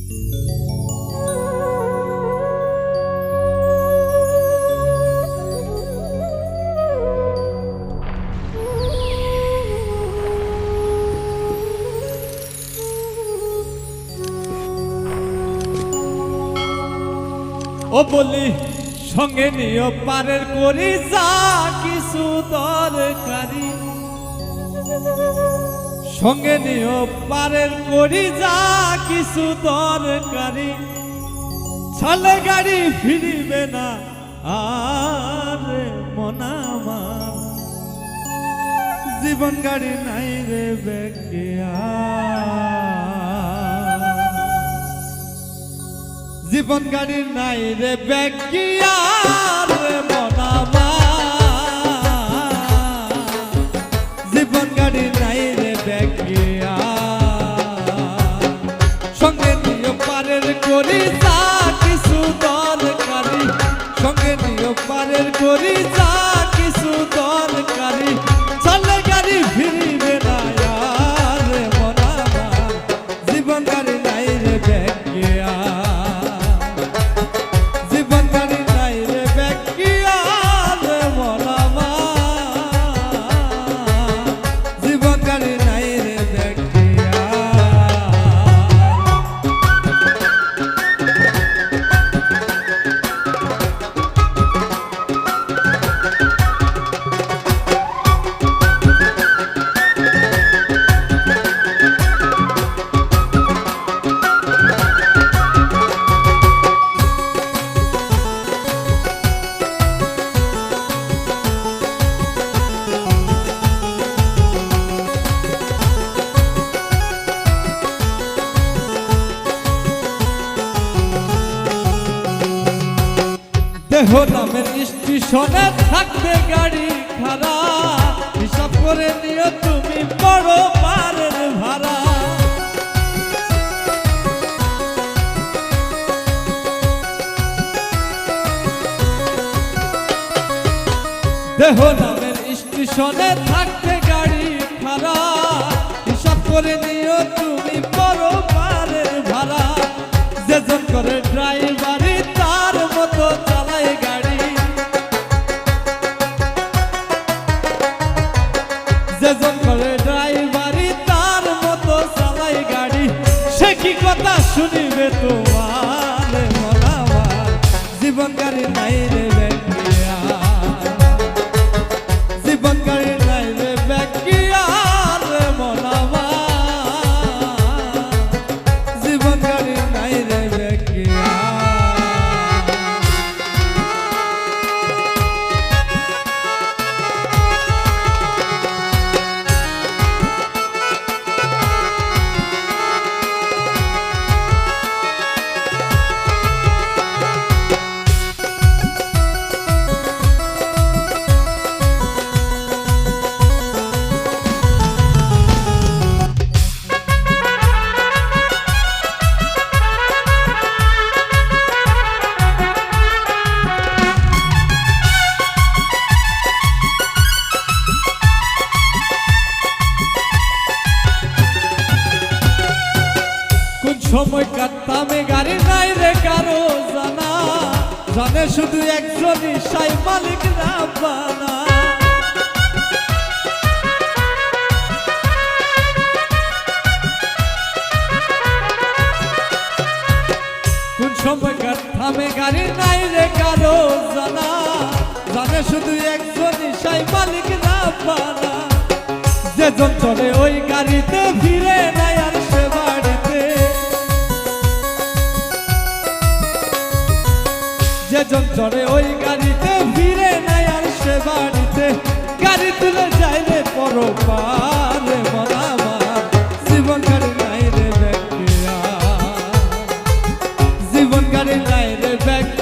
ও বলি সঙ্গে নিও পারের করি যা কিছু দরকারি, সঙ্গে নিও পারের করি যা কিছু দরকারি, ছালে গাড়ি ফিরিবে না আর মনামা, জীবন গাড়ি নাই রে বেকিয়া, জীবন গাড়ি নাই রে বেকিয়া রে মনামা, জীবন গাড়ি নাই রে বেকিয়া, সঙ্গে নিও পারের করি যা কিছু দরকারি, সঙ্গে নিও পারের করি যা কিছু দরকারি, চলে গাড়ি ফিরিবে না রে মনামা, জীবন গাড়ি নাই রে বেকিয়া, দেহ নামের স্টেশনে থাকবে গাড়ি খাড়া, হিসাব করে নিও তুমি বড় পারের ভাড়া, দেহ নামের স্টেশনে থাকবে গাড়ি খাড়া, হিসাব করে নিও তুমি বড় পারের ভাড়া, যেজন করে ড্রাইভারি তার মতো চালায় গাড়ি, যেজন করে ড্রাইভারি তার মতো চালায় গাড়ি, সে কি কথা শুনিবে তোমার মনামা, জীবন গাড়ি নাই রে বেকিয়া, জীবন গাড়ি নাই রে বেকিয়া রে মনামা, জীবন গাড়ি নাই রে বেকিয়া। সময় কাটতামে গাড়ি নাই রে কারো জানা, জানে শুধু একজনই সাই মালিক রাব্বানা, কোন সময় কাটতামে গাড়ি নাই রে কারো জানা, জানে শুধু একজনই সাই মালিক রাব্বানা, যেজন চলে ওই গাড়িতে ফিরে নাই আর সে বাড়িতে, যেজন চড়ে ওই গাড়িতে ফিরে নাই আর সে বাড়িতে, গাড়ি তুলে যায় রে পরপার রে মনামা, জীবন গাড়ি নাই রে বেকিয়া, জীবন গাড়ি নাই রে বেকিয়া।